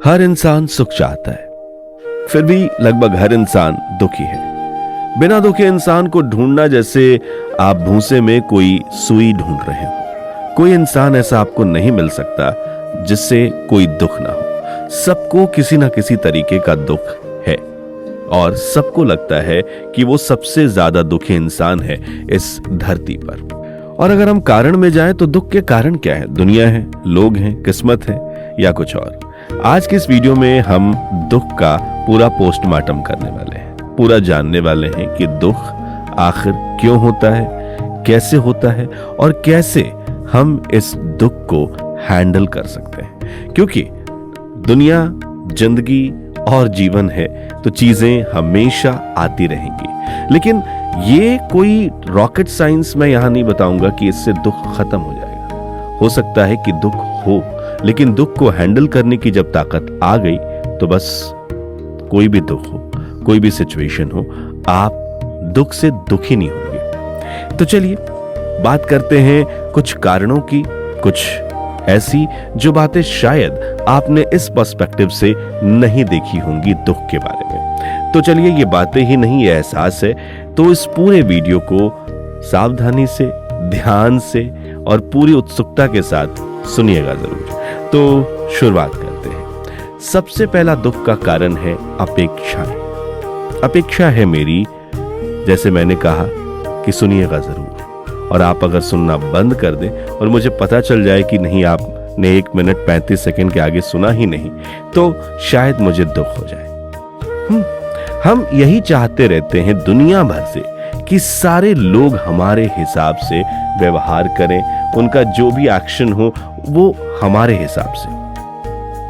हर इंसान सुख चाहता है, फिर भी लगभग हर इंसान दुखी है। बिना दुखी इंसान को ढूंढना जैसे आप भूसे में कोई सुई ढूंढ रहे हो। कोई इंसान ऐसा आपको नहीं मिल सकता जिससे कोई दुख ना हो। सबको किसी ना किसी तरीके का दुख है और सबको लगता है कि वो सबसे ज्यादा दुखी इंसान है इस धरती पर। और अगर हम कारण में जाएं तो दुख के कारण क्या है? दुनिया है, लोग हैं, किस्मत है या कुछ और? आज के इस वीडियो में हम दुख का पूरा पोस्टमार्टम करने वाले हैं, पूरा जानने वाले हैं कि दुख आखिर क्यों होता है, कैसे होता है और कैसे हम इस दुख को हैंडल कर सकते हैं। क्योंकि दुनिया, जिंदगी और जीवन है तो चीजें हमेशा आती रहेंगी, लेकिन ये कोई रॉकेट साइंस मैं यहां नहीं बताऊंगा कि इससे दुख खत्म हो जाएगा। हो सकता है कि दुख हो, लेकिन दुख को हैंडल करने की जब ताकत आ गई तो बस कोई भी दुख हो, कोई भी सिचुएशन हो, आप दुख से दुखी नहीं होंगे। तो चलिए बात करते हैं कुछ कारणों की, कुछ ऐसी जो बातें शायद आपने इस पर्सपेक्टिव से नहीं देखी होंगी दुख के बारे में। तो चलिए, ये बातें ही नहीं, ये एहसास है। तो इस पूरे वीडियो को सावधानी से, ध्यान से और पूरी उत्सुकता के साथ सुनिएगा जरूर। तो शुरुआत करते हैं। सबसे पहला दुख का कारण है अपेक्षाएं। अपेक्षा है मेरी, जैसे मैंने कहा कि सुनिएगा जरूर, और आप अगर सुनना बंद कर दें और मुझे पता चल जाए कि नहीं, आपने 1 मिनट 35 सेकंड के आगे सुना ही नहीं, तो शायद मुझे दुख हो जाए। हम यही चाहते रहते हैं दुनिया भर से कि सारे लोग हमारे हिसाब से व्यवहार करें, उनका जो भी एक्शन हो वो हमारे हिसाब से,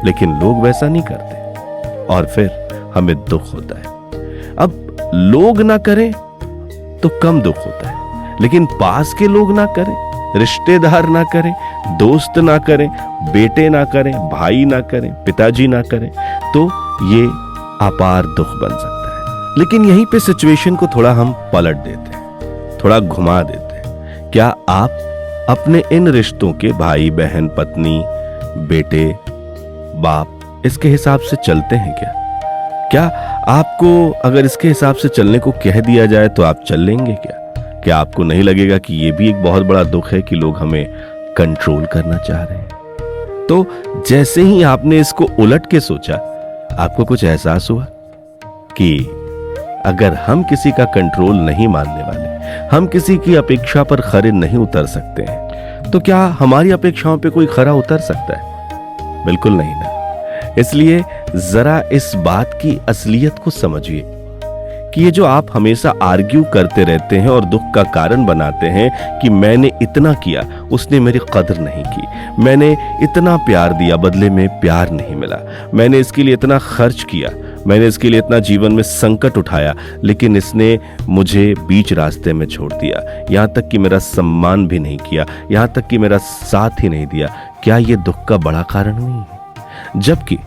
लेकिन लोग वैसा नहीं करते और फिर हमें दुख होता है। अब लोग ना करें तो कम दुख होता है, लेकिन पास के लोग ना करें, रिश्तेदार ना करें, दोस्त ना करें, बेटे ना करें, भाई ना करें, पिताजी ना करें, तो ये अपार दुख बन सकता है। लेकिन यहीं पे सिचुएशन को थोड़ा हम पलट देते हैं, थोड़ा घुमा देते हैं। क्या आप अपने इन रिश्तों के भाई बहन, पत्नी, बेटे, बाप, इसके हिसाब से चलते हैं क्या? क्या आपको अगर इसके हिसाब से चलने को कह दिया जाए तो आप चल लेंगे क्या? क्या आपको नहीं लगेगा कि ये भी एक बहुत बड़ा दुख है कि लोग हमें कंट्रोल करना चाह रहे हैं? तो जैसे ही आपने इसको उलट के सोचा, आपको कुछ एहसास हुआ कि अगर हम किसी का कंट्रोल नहीं मानने वाले, हम किसी की अपेक्षा पर खरे नहीं उतर सकते हैं, तो क्या हमारी अपेक्षाओं पे कोई खरा उतर सकता है? बिल्कुल नहीं ना। इसलिए जरा इस बात की असलियत को समझिए कि ये जो आप हमेशा आर्ग्यू करते रहते हैं और दुख का कारण बनाते हैं कि मैंने इतना किया, उसने मेरी कदर नहीं की, मैंने इतना प्यार दिया, बदले में प्यार नहीं मिला, मैंने इसके लिए इतना खर्च किया, मैंने इसके लिए इतना जीवन में संकट उठाया, लेकिन इसने मुझे बीच रास्ते में छोड़ दिया, यहाँ तक कि मेरा सम्मान भी नहीं किया, यहाँ तक कि मेरा साथ ही नहीं दिया। क्या ये दुख का बड़ा कारण नहीं है? जबकि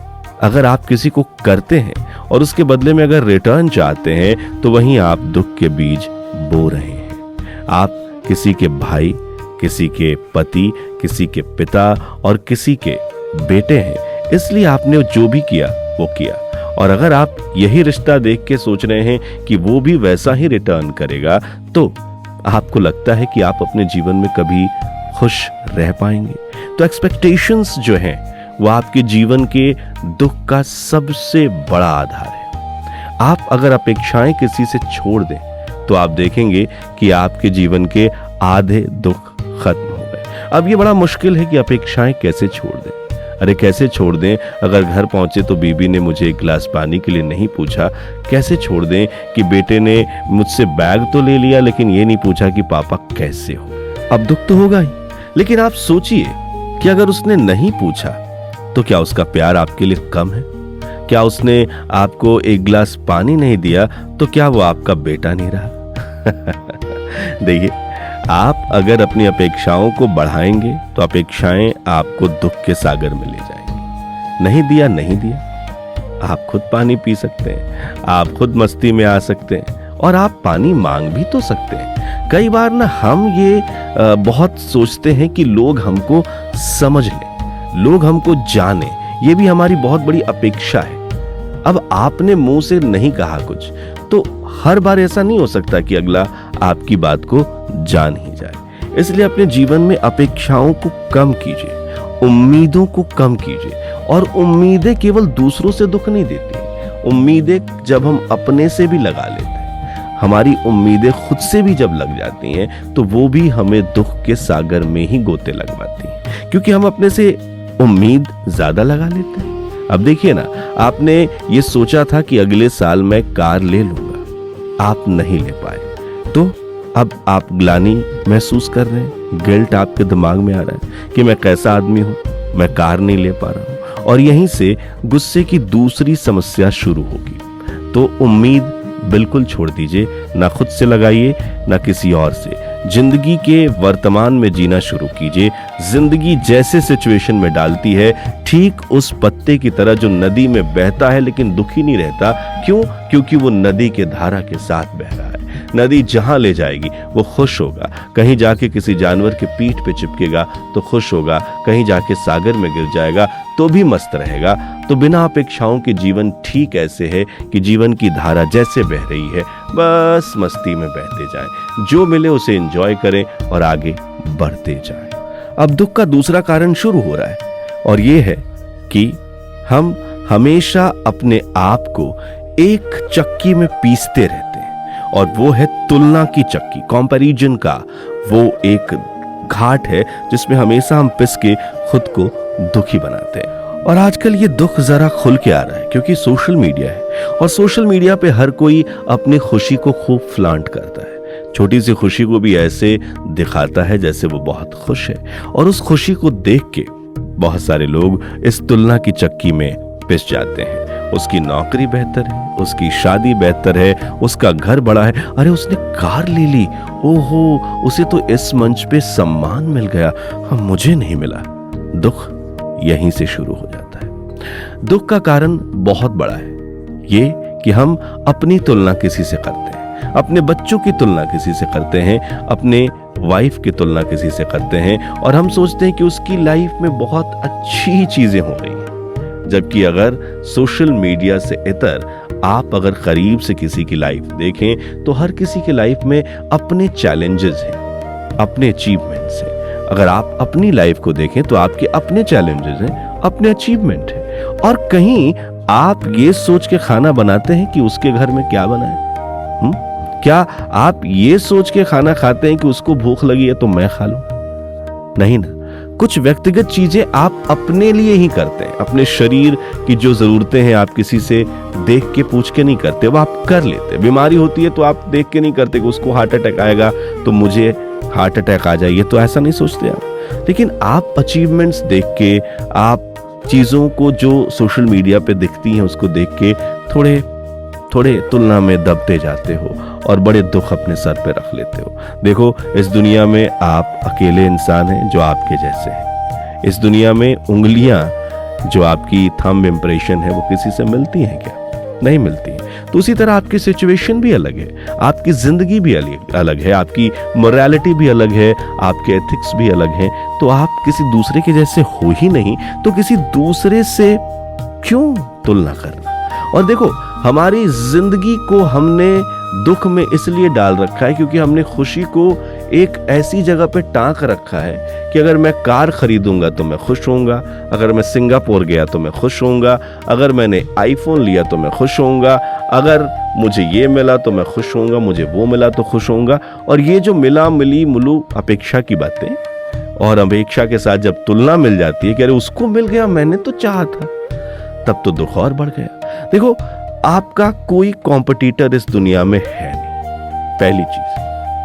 अगर आप किसी को करते हैं और उसके बदले में अगर रिटर्न चाहते हैं, तो वहीं आप दुख के बीज बो रहे हैं। आप किसी के भाई, किसी के पति, किसी के पिता और किसी के बेटे हैं, इसलिए आपने जो भी किया वो किया। और अगर आप यही रिश्ता देख के सोच रहे हैं कि वो भी वैसा ही रिटर्न करेगा, तो आपको लगता है कि आप अपने जीवन में कभी खुश रह पाएंगे? तो एक्सपेक्टेशंस जो हैं वो आपके जीवन के दुख का सबसे बड़ा आधार है। आप अगर अपेक्षाएं किसी से छोड़ दें तो आप देखेंगे कि आपके जीवन के आधे दुख खत्म हो गए। अब ये बड़ा मुश्किल है कि अपेक्षाएं कैसे छोड़ दें। अरे कैसे छोड़ दें? अगर घर पहुंचे तो बीबी ने मुझे 1 गिलास पानी के लिए नहीं पूछा। कैसे छोड़ दें कि बेटे ने मुझसे बैग तो ले लिया लेकिन ये नहीं पूछा कि पापा कैसे हो? अब दुख तो होगा ही, लेकिन आप सोचिए कि अगर उसने नहीं पूछा तो क्या उसका प्यार आपके लिए कम है? क्या उसने आपको 1 गिलास पानी नहीं दिया तो क्या वो आपका बेटा नहीं रहा? देखिए, आप अगर अपनी अपेक्षाओं को बढ़ाएंगे तो अपेक्षाएं आपको दुख के सागर में ले जाएंगी। नहीं दिया, नहीं दिया, आप खुद पानी पी सकते हैं, आप खुद मस्ती में आ सकते हैं और आप पानी मांग भी तो सकते हैं। कई बार ना हम ये बहुत सोचते हैं कि लोग हमको समझ लें, लोग हमको जाने, ये भी हमारी बहुत बड़ी अपेक्षा है। अब आपने मुंह से नहीं कहा कुछ, तो हर बार ऐसा नहीं हो सकता कि अगला आपकी बात को जान ही जाए। इसलिए अपने जीवन में अपेक्षाओं को कम कीजिए, उम्मीदों को कम कीजिए। और उम्मीदें केवल दूसरों से दुख नहीं देती। उम्मीदें जब हम अपने से भी लगा लेते हैं, हमारी उम्मीदें खुद से भी जब लग जाती हैं, तो वो भी हमें दुख के सागर में ही गोते लगवाती हैं, क्योंकि हम अपने से उम्मीद ज्यादा लगा लेते हैं। अब देखिए ना, आपने ये सोचा था कि अगले साल मैं कार ले लूंगा, आप नहीं ले पाए, तो अब आप ग्लानि महसूस कर रहे हैं, गिल्ट आपके दिमाग में आ रहा है कि मैं कैसा आदमी हूं, मैं कार नहीं ले पा रहा हूं, और यहीं से गुस्से की दूसरी समस्या शुरू होगी। तो उम्मीद बिल्कुल छोड़ दीजिए, ना खुद से लगाइए ना किसी और से। जिंदगी के वर्तमान में जीना शुरू कीजिए। जिंदगी जैसे सिचुएशन में डालती है, ठीक उस पत्ते की तरह जो नदी में बहता है लेकिन दुखी नहीं रहता। क्यों? क्योंकि वो नदी के धारा के साथ बह रहा है। नदी जहां ले जाएगी वो खुश होगा। कहीं जाके किसी जानवर के पीठ पे चिपकेगा तो खुश होगा, कहीं जाके सागर में गिर जाएगा तो भी मस्त रहेगा। तो बिना अपेक्षाओं के जीवन ठीक ऐसे है कि जीवन की धारा जैसे बह रही है, बस मस्ती में बहते जाएं, जो मिले उसे एंजॉय करें और आगे बढ़ते जाएं। अब दुख का दूसरा कारण शुरू हो रहा है, और ये है कि हम हमेशा अपने आप को एक चक्की में पीसते रहते हैं, और वो है तुलना की चक्की। कंपैरिजन का वो एक घाट है जिसमें हमेशा हम पिस के खुद को दुखी बनाते हैं। और आजकल ये दुख जरा खुल के आ रहा है, क्योंकि सोशल मीडिया है, और सोशल मीडिया पे हर कोई अपनी खुशी को खूब फ्लांट करता है। छोटी सी खुशी को भी ऐसे दिखाता है जैसे वो बहुत खुश है, और उस खुशी को देख के बहुत सारे लोग इस तुलना की चक्की में पिस जाते हैं। उसकी नौकरी बेहतर है, उसकी शादी बेहतर है, उसका घर बड़ा है, अरे उसने कार ले ली, ओहो उसे तो इस मंच पे सम्मान मिल गया, मुझे नहीं मिला। दुख यहीं से शुरू हो जाता है। दुख का कारण बहुत बड़ा है, ये कि हम अपनी तुलना किसी से करते हैं, अपने बच्चों की तुलना किसी से करते हैं, अपने वाइफ की तुलना किसी से करते हैं, और हम सोचते हैं कि उसकी लाइफ में बहुत अच्छी चीजें हो रही हैं। जबकि अगर सोशल मीडिया से इतर आप अगर करीब से किसी की लाइफ देखें तो हर किसी की लाइफ में अपने चैलेंजेस हैं, अपने अचीवमेंट्स हैं। अगर आप अपनी लाइफ को देखें तो आपके अपने चैलेंजेस हैं, अपने अचीवमेंट हैं। और कहीं आप ये सोच के खाना बनाते हैं कि उसके घर में क्या बना है? क्या आप ये सोच के खाना खाते हैं कि उसको भूख लगी है तो मैं खा लूं? नहीं ना। कुछ व्यक्तिगत चीजें आप अपने लिए ही करते हैं। अपने शरीर की जो जरूरतें हैं आप किसी से देख के पूछ के नहीं करते, वो आप कर लेते हैं। बीमारी होती है तो आप देख के नहीं करते कि उसको हार्ट अटैक आएगा तो मुझे हार्ट अटैक आ जाए, तो ऐसा नहीं सोचते आप। लेकिन आप अचीवमेंट्स देख के, आप चीजों को जो सोशल मीडिया पे दिखती हैं उसको देख के थोड़े थोड़े तुलना में दबते जाते हो और बड़े दुख अपने सर पे रख लेते हो। देखो, इस दुनिया में आप अकेले इंसान हैं जो आपके जैसे हैं। इस दुनिया में उंगलियां जो आपकी थंब इम्प्रेशन है वो किसी से मिलती हैं क्या? नहीं मिलती है। तो उसी तरह आपकी सिचुएशन भी अलग है, आपकी जिंदगी भी अलग है, आपकी मोरालिटी भी अलग है, आपके एथिक्स भी अलग हैं। तो आप किसी दूसरे के जैसे हो ही नहीं, तो किसी दूसरे से क्यों तुलना करना? और देखो, हमारी जिंदगी को हमने दुख में इसलिए डाल रखा है क्योंकि हमने खुशी को एक ऐसी जगह पे टांक रखा है कि अगर मैं कार खरीदूंगा तो मैं खुश होऊंगा, अगर मैं सिंगापुर गया तो मैं खुश होऊंगा, अगर मैंने आईफोन लिया तो मैं खुश होऊंगा, अगर मुझे ये मिला तो मैं खुश होऊंगा, मुझे वो मिला तो खुश होऊंगा। और ये जो मिला मिली मुलू अपेक्षा की बातें, और अपेक्षा के साथ जब तुलना मिल जाती है कि अरे उसको मिल गया, मैंने तो चाहा था, तब तो दुख और बढ़ गया। देखो, आपका कोई कॉम्पिटिटर इस दुनिया में है नहीं। पहली चीज,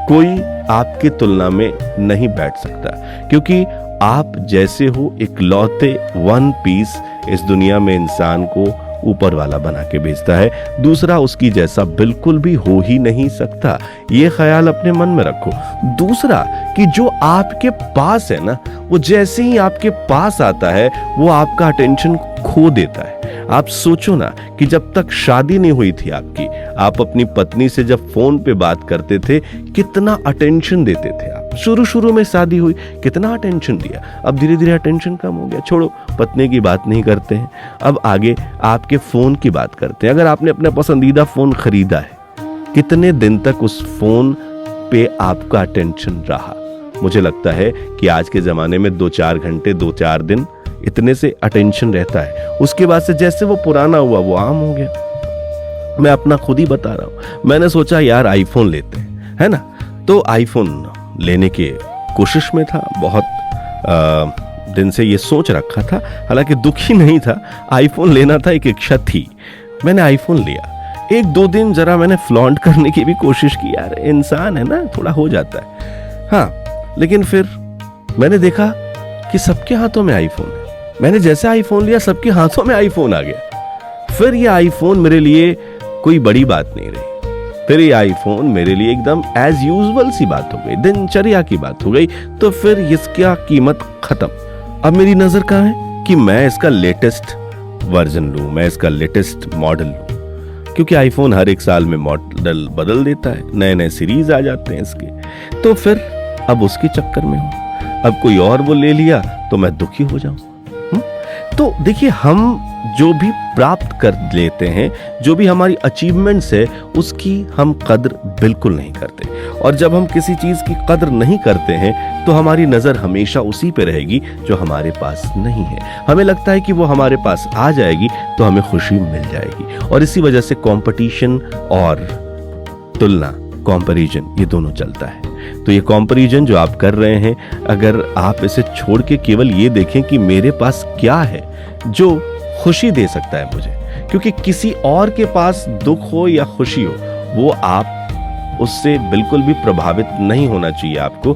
कोई आपकी तुलना में नहीं बैठ सकता, क्योंकि आप जैसे हो इकलौते वन पीस इस दुनिया में इंसान को ऊपर वाला बना के भेजता है। दूसरा उसकी जैसा बिल्कुल भी हो ही नहीं सकता। ये ख्याल अपने मन में रखो। दूसरा कि जो आपके पास है ना, वो जैसे ही आपके पास आता है वो आपका अटेंशन खो देता है, आप सोचो ना कि जब तक शादी नहीं हुई थी आपकी, आप अपनी पत्नी से जब फोन पे बात करते थे कितना अटेंशन देते थे आप। शुरू शुरू में शादी हुई कितना अटेंशन दिया, अब धीरे धीरे अटेंशन कम हो गया। छोड़ो, पत्नी की बात नहीं करते हैं, अब आगे आपके फोन की बात करते हैं। अगर आपने अपना पसंदीदा फोन खरीदा है, कितने दिन तक उस फोन पे आपका अटेंशन रहा? मुझे लगता है कि आज के जमाने में 2-4 घंटे 2-4 दिन इतने से अटेंशन रहता है। उसके बाद से जैसे वो पुराना हुआ वो आम हो गया। मैं अपना खुद ही बता रहा हूं, मैंने सोचा यार आईफोन लेते हैं, है ना। तो आईफोन लेने के कोशिश में था, बहुत दिन से ये सोच रखा था, हालांकि दुखी नहीं था, आईफोन लेना था, एक इच्छा थी। मैंने आईफोन लिया, 1-2 दिन जरा मैंने फ्लॉन्ट करने की भी कोशिश की, यार इंसान है ना, थोड़ा हो जाता है। हाँ, लेकिन फिर मैंने देखा कि सबके हाथों में आईफोन है। मैंने जैसे आईफोन लिया, सबके हाथों में आईफोन आ गया। फिर ये आईफोन मेरे लिए कोई बड़ी बात नहीं रही। फिर ये आईफोन मेरे लिए एकदम एज यूजुअल सी बात हो गई, दिनचर्या की बात हो गई। तो फिर इसका कीमत खत्म। अब मेरी नजर कहाँ है कि मैं इसका लेटेस्ट वर्जन लूं, मैं इसका लेटेस्ट मॉडल लूं, क्योंकि आईफोन हर एक साल में मॉडल बदल देता है, नए नए सीरीज आ जाते हैं इसके। तो फिर अब उसके चक्कर में हूं। अब कोई और वो ले लिया तो मैं दुखी हो जाऊं। तो देखिए, हम जो भी प्राप्त कर लेते हैं, जो भी हमारी अचीवमेंट्स है, उसकी हम कद्र बिल्कुल नहीं करते। और जब हम किसी चीज की कद्र नहीं करते हैं तो हमारी नजर हमेशा उसी पे रहेगी जो हमारे पास नहीं है। हमें लगता है कि वो हमारे पास आ जाएगी तो हमें खुशी मिल जाएगी। और इसी वजह से कंपटीशन और तुलना, कंपैरिजन, ये दोनों चलता है। तो ये कंपैरिजन जो आप कर रहे हैं, अगर आप इसे छोड़ के केवल ये देखें कि मेरे पास क्या है जो खुशी दे सकता है मुझे, क्योंकि किसी और के पास दुख हो या खुशी हो, वो आप उससे बिल्कुल भी प्रभावित नहीं होना चाहिए आपको,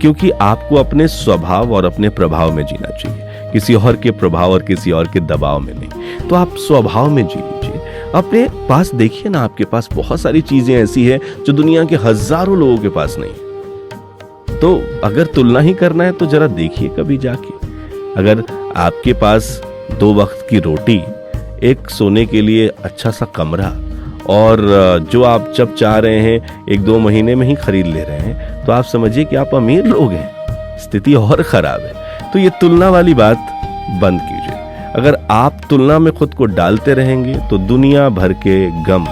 क्योंकि आपको अपने स्वभाव और अपने प्रभाव में जीना चाहिए, किसी और के प्रभाव और किसी और के दबाव में नहीं। तो आप स्वभाव में जी लीजिए। अपने पास देखिए ना, आपके पास बहुत सारी चीजें ऐसी हैं जो दुनिया के हजारों लोगों के पास नहीं। तो अगर तुलना ही करना है तो जरा देखिए कभी जाके। अगर आपके पास 2 वक्त की रोटी, एक सोने के लिए अच्छा सा कमरा, और जो आप जब चाह रहे हैं 1-2 महीने में ही खरीद ले रहे हैं, तो आप समझिए कि आप अमीर लोग हैं, स्थिति और खराब है। तो ये तुलना वाली बात बंद कीजिए। अगर आप तुलना में खुद को डालते रहेंगे तो दुनिया भर के गम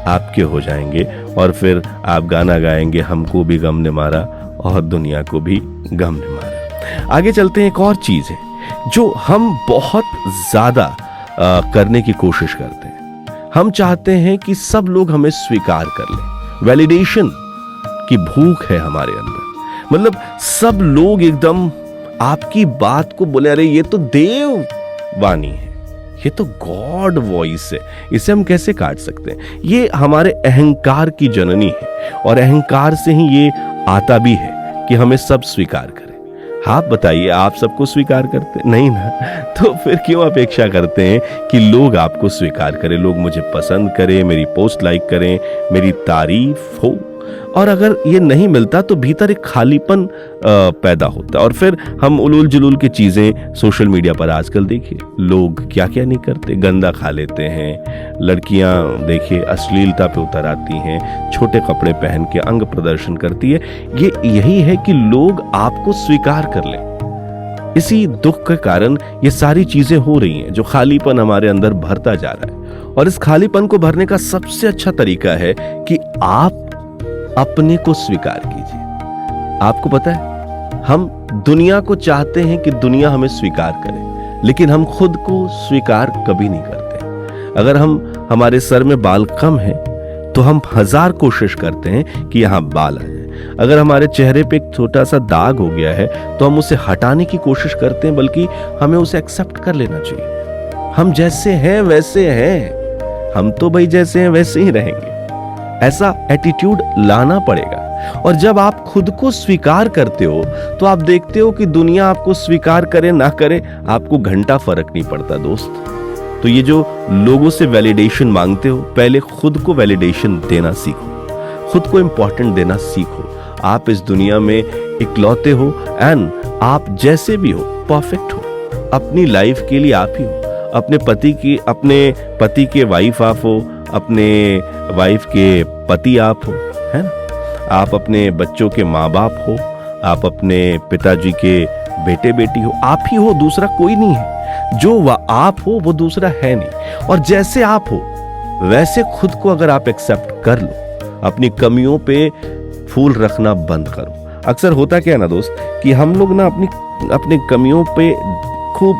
आपके हो जाएंगे, और फिर आप गाना गाएंगे, हमको भी गम ने मारा और दुनिया को भी गम ने मारा। आगे चलते हैं। एक और चीज है जो हम बहुत ज्यादा करने की कोशिश करते हैं। हम चाहते हैं कि सब लोग हमें स्वीकार कर लें। वैलिडेशन की भूख है हमारे अंदर। मतलब सब लोग एकदम आपकी बात को बोले, अरे ये तो देव वाणी है, ये तो गॉड वॉइस है, इसे हम कैसे काट सकते हैं। ये हमारे अहंकार की जननी है, और अहंकार से ही ये आता भी है कि हमें सब स्वीकार करें। आप बताइए, आप सबको स्वीकार करते नहीं ना, तो फिर क्यों अपेक्षा करते हैं कि लोग आपको स्वीकार करें, लोग मुझे पसंद करें, मेरी पोस्ट लाइक करें, मेरी तारीफ हो। और अगर ये नहीं मिलता तो भीतर एक खालीपन पैदा होता है। और फिर हम उलूल जुलूल की चीजें सोशल मीडिया पर आजकल देखिए, लोग क्या क्या नहीं करते, गंदा खा लेते हैं, लड़कियां देखिए अश्लीलता पे उतर आती हैं, छोटे कपड़े पहन के अंग प्रदर्शन करती है। ये यही है कि लोग आपको स्वीकार कर लें। इसी दुख के कारण ये सारी चीजें हो रही हैं, जो खालीपन हमारे अंदर भरता जा रहा है। और इस खालीपन को भरने का सबसे अच्छा तरीका है कि आप अपने को स्वीकार कीजिए। आपको पता है, हम दुनिया को चाहते हैं कि दुनिया हमें स्वीकार करे, लेकिन हम खुद को स्वीकार कभी नहीं करते। अगर हमारे सर में बाल कम है तो हम 1000 कोशिश करते हैं कि यहां बाल आ जाए। अगर हमारे चेहरे पे एक छोटा सा दाग हो गया है तो हम उसे हटाने की कोशिश करते हैं, बल्कि हमें उसे एक्सेप्ट कर लेना चाहिए। हम जैसे हैं वैसे हैं, हम तो भाई जैसे हैं वैसे ही रहेंगे, ऐसा एटीट्यूड लाना पड़ेगा। और जब आप खुद को स्वीकार करते हो तो आप देखते हो कि दुनिया आपको स्वीकार करे ना करे, आपको घंटा फर्क नहीं पड़ता दोस्त। तो ये जो लोगों से वैलिडेशन मांगते हो, पहले खुद को वैलिडेशन देना सीखो, खुद को इंपॉर्टेंट देना सीखो। आप इस दुनिया में इकलौते हो, एंड आप जैसे भी हो परफेक्ट हो। अपनी लाइफ के लिए आप ही हो। अपने पति के वाइफ आप हो, अपने वाइफ के पति आप हो, है ना? आप अपने बच्चों के माँ बाप हो, आप अपने पिताजी के बेटे बेटी हो, आप ही हो, दूसरा कोई नहीं है। जो आप हो वो दूसरा है नहीं। और जैसे आप हो वैसे खुद को अगर आप एक्सेप्ट कर लो, अपनी कमियों पे फूल रखना बंद करो। अक्सर होता क्या है ना दोस्त, कि हम लोग ना अपनी कमियों पे खूब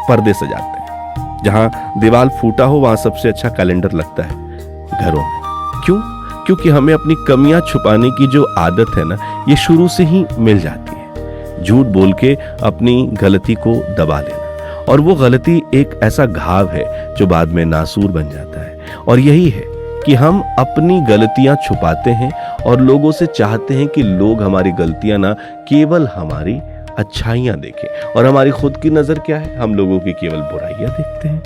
पर्दे सजाते हैं। जहां दीवार फूटा हो वहां सबसे अच्छा कैलेंडर लगता है घरों में। क्यों? क्योंकि हमें अपनी कमियां छुपाने की जो आदत है ना, ये शुरू से ही मिल जाती है। झूठ बोल के अपनी गलती को दबा लेना, और वो गलती एक ऐसा घाव है जो बाद में नासूर बन जाता है। और यही है कि हम अपनी गलतियां छुपाते हैं और लोगों से चाहते हैं कि लोग हमारी गलतियां ना केवल हमारी अच्छाइयां देखें, और हमारी खुद की नजर क्या है, हम लोगों की केवल बुराइयां देखते हैं।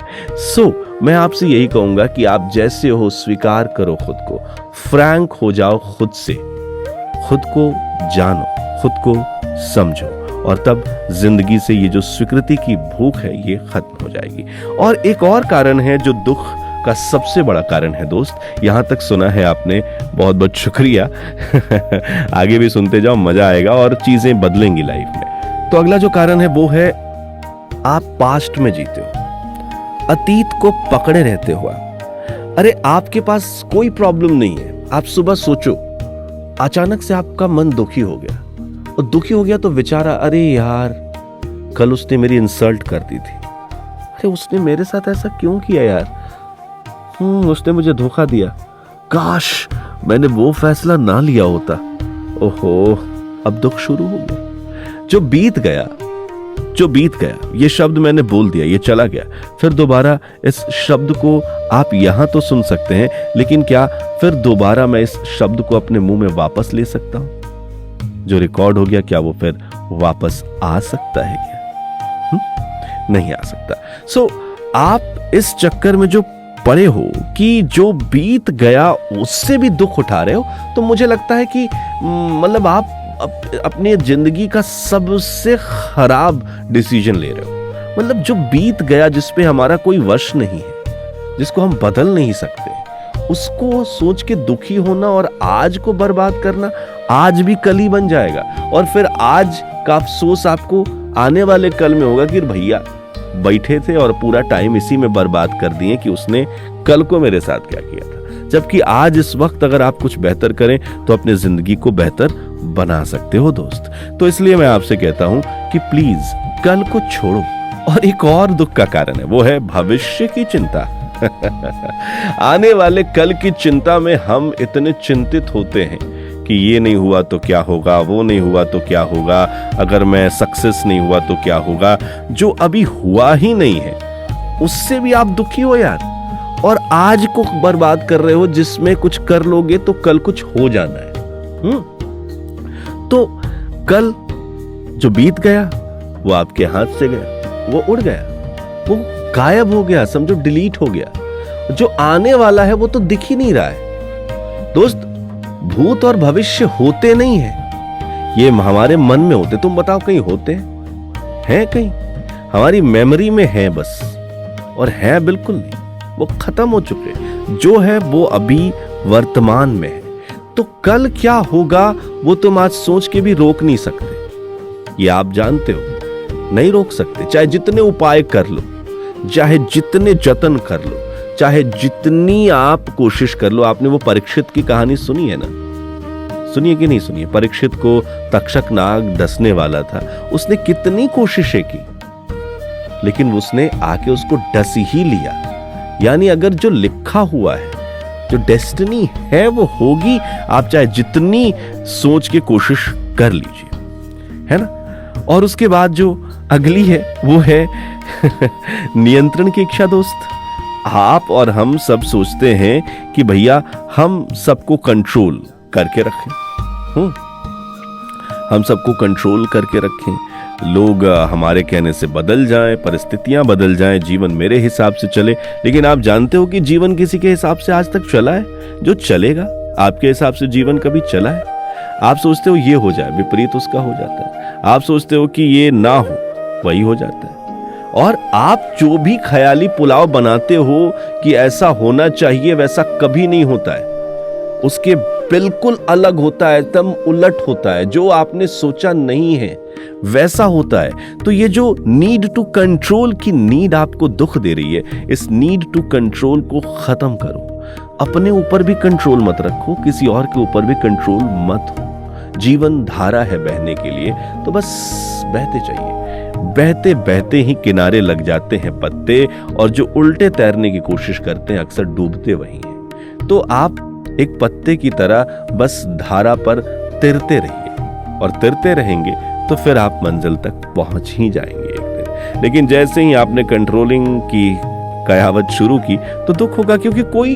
मैं आपसे यही कहूंगा कि आप जैसे हो स्वीकार करो खुद को, फ्रैंक हो जाओ खुद से, खुद को जानो, खुद को समझो, और तब जिंदगी से ये जो स्वीकृति की भूख है ये खत्म हो जाएगी। और एक और कारण है जो दुख का सबसे बड़ा कारण है दोस्त, यहां तक सुना है आपने, बहुत बहुत शुक्रिया। आगे भी सुनते जाओ, मजा आएगा और चीजें बदलेंगी लाइफ में। तो अगला जो कारण है वो है आप पास्ट में जीते हो, अतीत को पकड़े रहते हो आप। अरे आपके पास कोई प्रॉब्लम नहीं है, आप सुबह सोचो अचानक से आपका मन दुखी हो गया, और दुखी हो गया तो विचारा, अरे यार कल उसने मेरी इंसल्ट कर दी थी, अरे उसने मेरे साथ ऐसा क्यों किया यार, उसने मुझे धोखा दिया, काश मैंने वो फैसला ना लिया होता, ओहो अब दुख शुरू हो गया। जो बीत गया ये शब्द मैंने बोल दिया, ये चला गया। फिर दोबारा इस शब्द को आप यहां तो सुन सकते हैं, लेकिन क्या फिर दोबारा मैं इस शब्द को अपने मुंह में वापस ले सकता हूं? जो रिकॉर्ड हो गया क्या वो फिर वापस आ सकता है क्या? नहीं आ सकता। आप इस चक्कर में जो पड़े हो कि जो बीत गया उससे भी दुख उठा रहे हो, तो मुझे लगता है कि मतलब आप अपनी जिंदगी का सबसे खराब डिसीजन ले रहे हो। मतलब जो बीत गया, जिस पे हमारा कोई वश नहीं है, जिसको हम बदल नहीं सकते, उसको सोच के दुखी होना और आज को बर्बाद करना, आज भी कल ही बन जाएगा, और फिर आज का अफसोस आपको आने वाले कल में होगा कि भैया बैठे थे और पूरा टाइम इसी में बर्बाद कर दिए कि उसने कल को मेरे साथ क्या किया था। जबकि आज इस वक्त अगर आप कुछ बेहतर करें तो अपनी जिंदगी को बेहतर बना सकते हो दोस्त। तो इसलिए मैं आपसे कहता हूं कि प्लीज कल को छोड़ो। और एक और दुख का कारण है, वो है भविष्य की चिंता। आने वाले कल की चिंता में हम इतने चिंतित होते हैं कि ये नहीं हुआ तो क्या होगा, वो नहीं हुआ तो क्या होगा, अगर मैं सक्सेस नहीं हुआ तो क्या होगा। जो अभी हुआ ही नहीं है उससे भी आप दुखी हो यार, और आज को बर्बाद कर रहे हो जिसमें कुछ कर लोगे तो कल कुछ हो जाना है। तो कल जो बीत गया वो आपके हाथ से गया, वो उड़ गया, वो गायब हो गया, समझो डिलीट हो गया। जो आने वाला है वो तो दिख ही नहीं रहा है दोस्त। भूत और भविष्य होते नहीं है, ये हमारे मन में होते। तुम बताओ कहीं होते हैं? कहीं हमारी मेमोरी में है बस, और है बिल्कुल नहीं, वो खत्म हो चुके। जो है वो अभी वर्तमान में है। तो कल क्या होगा वो तुम आज सोच के भी रोक नहीं सकते, ये आप जानते हो, नहीं रोक सकते। चाहे जितने उपाय कर लो, चाहे जितने जतन कर लो, चाहे जितनी आप कोशिश कर लो। आपने वो परीक्षित की कहानी सुनी है ना? सुनिए कि नहीं सुनिए? परीक्षित को तक्षक नाग डसने वाला था, उसने कितनी कोशिशें की, लेकिन उसने आके उसको डस ही लिया। यानी अगर जो लिखा हुआ है, जो डेस्टिनी है वो होगी, आप चाहे जितनी सोच के कोशिश कर लीजिए, है ना? और उसके बाद जो अगली है वो है नियंत्रण की इच्छा दोस्त। आप और हम सब सोचते हैं कि भैया हम सबको कंट्रोल करके रखें, हम सबको कंट्रोल करके रखें, लोग हमारे कहने से बदल जाएं, परिस्थितियां बदल जाएं, जीवन मेरे हिसाब से चले। लेकिन आप जानते हो कि जीवन किसी के हिसाब से आज तक चला है? जो चलेगा आपके हिसाब से जीवन कभी चला है? आप सोचते हो ये हो जाए, विपरीत उसका हो जाता है। आप सोचते हो कि ये ना हो, वही हो जाता है। और आप जो भी ख्याली पुलाव बनाते हो कि ऐसा होना चाहिए, वैसा कभी नहीं होता है। उसके बिल्कुल अलग होता है, एकदम उलट होता है। जो आपने सोचा नहीं है वैसा होता है। तो ये जो नीड टू कंट्रोल की नीड आपको दुख दे रही है, इस नीड टू कंट्रोल को खत्म करो। अपने ऊपर भी कंट्रोल मत रखो, किसी और के ऊपर भी कंट्रोल मत हो। जीवन धारा है बहने के लिए, तो बस बहते चाहिए। बहते बहते ही किनारे लग जाते हैं पत्ते, और जो उल्टे तैरने की कोशिश करते हैं अक्सर डूबते वही हैं। तो आप एक पत्ते की तरह बस धारा पर तिरते रहिए, और तिरते रहेंगे तो फिर आप मंजिल तक पहुंच ही जाएंगे एक दिन। लेकिन जैसे ही आपने कंट्रोलिंग की कहावत शुरू की तो दुख होगा, क्योंकि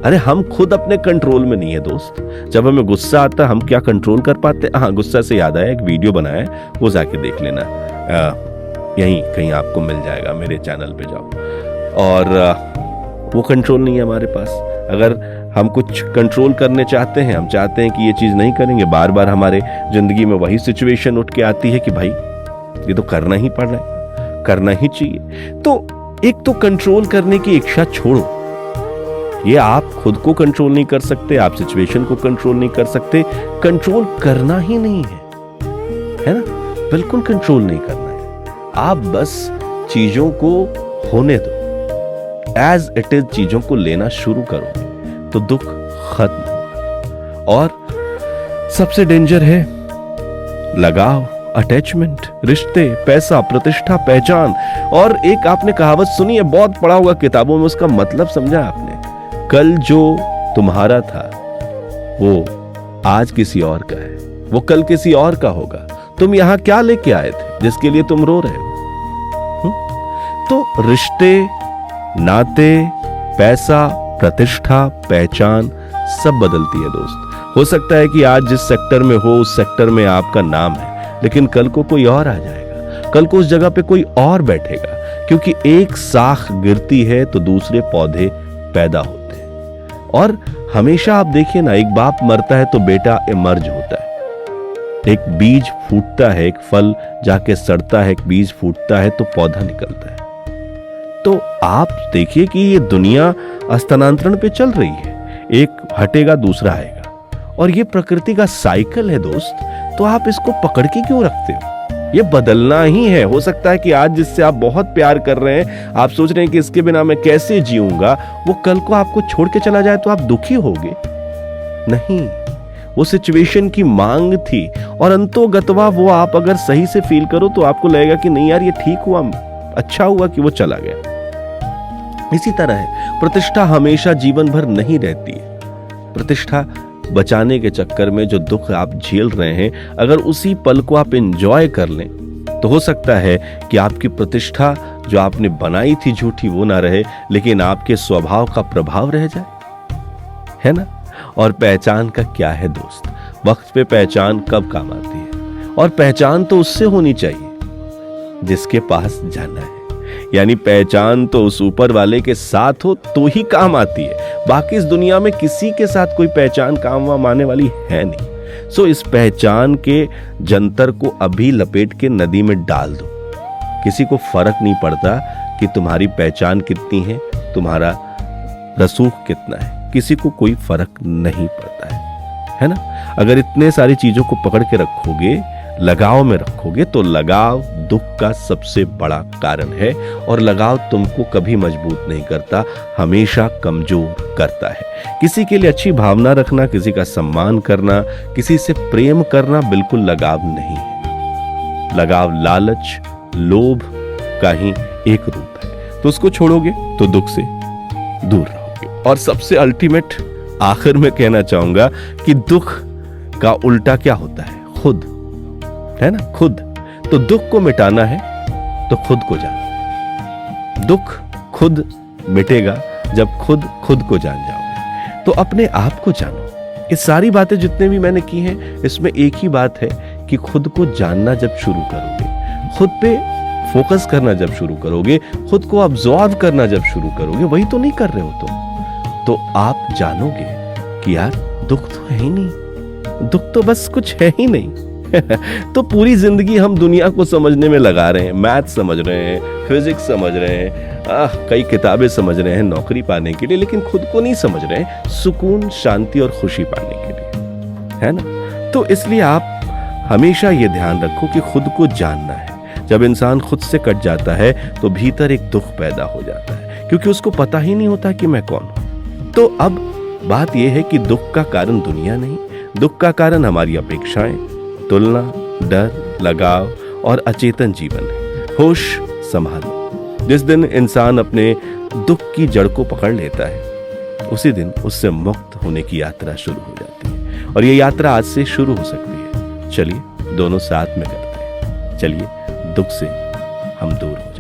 अरे हम खुद अपने कंट्रोल में नहीं है दोस्त। जब हमें गुस्सा आता हम क्या कंट्रोल कर पाते? हाँ, गुस्सा से याद आया, एक वीडियो बनाया है, वो जाके देख लेना, यहीं कहीं आपको मिल जाएगा, मेरे चैनल पे जाओ। और वो कंट्रोल नहीं है हमारे पास। अगर हम कुछ कंट्रोल करने चाहते हैं, हम चाहते हैं कि ये चीज नहीं करेंगे, बार बार हमारे जिंदगी में वही सिचुएशन उठ के आती है कि भाई ये तो करना ही पड़ रहा है, करना ही चाहिए। तो एक तो कंट्रोल करने की इच्छा छोड़ो। ये आप खुद को कंट्रोल नहीं कर सकते, आप सिचुएशन को कंट्रोल नहीं कर सकते। कंट्रोल करना ही नहीं है ना? बिल्कुल कंट्रोल नहीं करना है। आप बस चीजों को होने दो, एज इट इज चीजों को लेना शुरू करो तो दुख खत्म होगा। और सबसे डेंजर है लगाव, अटैचमेंट, रिश्ते, पैसा, प्रतिष्ठा, पहचान। और एक आपने कहावत सुनी है, बहुत पढ़ा होगा किताबों में, उसका मतलब समझा आपने? कल जो तुम्हारा था वो आज किसी और का है, वो कल किसी और का होगा। तुम यहां क्या लेके आए थे जिसके लिए तुम रो रहे हो? तो रिश्ते, नाते, पैसा, प्रतिष्ठा, पहचान सब बदलती है दोस्त। हो सकता है कि आज जिस सेक्टर में हो उस सेक्टर में आपका नाम है, लेकिन कल को कोई और आ जाएगा, कल को उस जगह पे कोई और बैठेगा। क्योंकि एक शाख गिरती है तो दूसरे पौधे पैदा होते हैं। और हमेशा आप देखिए ना, एक बाप मरता है तो बेटा इमर्ज होता है। एक बीज फूटता है, एक फल जाके सड़ता है, एक बीज फूटता है तो पौधा निकलता है। तो आप देखिए कि ये दुनिया स्थानांतरण पे चल रही है, एक हटेगा दूसरा आएगा, और ये प्रकृति का साइकिल है दोस्त। तो आप इसको पकड़ के क्यों रखते हो? ये बदलना ही है। हो सकता है कि आज जिससे आप बहुत प्यार कर रहे हैं, आप सोच रहे हैं कि इसके बिना मैं कैसे जीऊंगा, वो कल को आपको छोड़ के चला जाए तो आप दुखी होगे? नहीं, वो सिचुएशन की मांग थी, और अंतोगतवा वो आप अगर सही से फील करो तो आपको लगेगा कि नहीं यार, ये ठीक हुआ, अच्छा हुआ कि वो चला गया। इसी तरह है, प्रतिष्ठा हमेशा जीवन भर नहीं रहती है। प्रतिष्ठा बचाने के चक्कर में जो दुख आप झेल रहे हैं, अगर उसी पल को आप एंजॉय कर लें तो हो सकता है कि आपकी प्रतिष्ठा जो आपने बनाई थी झूठी वो ना रहे, लेकिन आपके स्वभाव का प्रभाव रह जाए, है ना? और पहचान का क्या है दोस्त? वक्त पे पहचान कब काम आती है? और पहचान तो उससे होनी चाहिए जिसके पास जाना है। यानी पहचान तो उस ऊपर वाले के साथ हो तो ही काम आती है। बाकी इस दुनिया में किसी के साथ कोई पहचान काम वाम आने वाली है नहीं। सो इस पहचान के जंतर को अभी लपेट के नदी में डाल दो। किसी को फर्क नहीं पड़ता कि तुम्हारी पहचान कितनी है, तुम्हारा रसूख कितना है, किसी को कोई फर्क नहीं पड़ता है ना? अगर इतने सारी चीजों को पकड़ के रखोगे, लगाव में रखोगे, तो लगाव दुख का सबसे बड़ा कारण है। और लगाव तुमको कभी मजबूत नहीं करता, हमेशा कमजोर करता है। किसी के लिए अच्छी भावना रखना, किसी का सम्मान करना, किसी से प्रेम करना बिल्कुल लगाव नहीं है। लगाव लालच, लोभ का ही एक रूप है। तो उसको छोड़ोगे तो दुख से दूर रहोगे। और सबसे अल्टीमेट आखिर में कहना चाहूंगा कि दुख का उल्टा क्या होता है? खुद, है ना? खुद। तो दुख को मिटाना है तो खुद को जानो। दुख खुद मिटेगा जब खुद खुद को जान जाओगे। तो अपने आप को जानो। ये सारी बातें जितने भी मैंने की हैं, इसमें एक ही बात है कि खुद को जानना जब शुरू करोगे, खुद पे फोकस करना जब शुरू करोगे, खुद को ऑब्जर्व करना जब शुरू करोगे, वही तो नहीं कर रहे हो तुम, तो आप जानोगे कि यार दुख तो है ही नहीं, दुख तो बस कुछ है ही नहीं। तो पूरी जिंदगी हम दुनिया को समझने में लगा रहे हैं, मैथ समझ रहे हैं, फिजिक्स समझ रहे हैं, कई किताबें समझ रहे हैं नौकरी पाने के लिए, लेकिन खुद को नहीं समझ रहे हैं सुकून, शांति और खुशी पाने के लिए, है ना। तो इसलिए आप हमेशा ये ध्यान रखो कि खुद को जानना है। जब इंसान खुद से कट जाता है तो भीतर एक दुख पैदा हो जाता है, क्योंकि उसको पता ही नहीं होता कि मैं कौन हूं। तो अब बात यह है कि दुख का कारण दुनिया नहीं, दुख का कारण हमारी अपेक्षाएं, तुलना, डर, लगाव और अचेतन जीवन है। होश संभालो। जिस दिन इंसान अपने दुख की जड़ को पकड़ लेता है, उसी दिन उससे मुक्त होने की यात्रा शुरू हो जाती है। और ये यात्रा आज से शुरू हो सकती है। चलिए दोनों साथ में करते हैं। चलिए दुख से हम दूर हो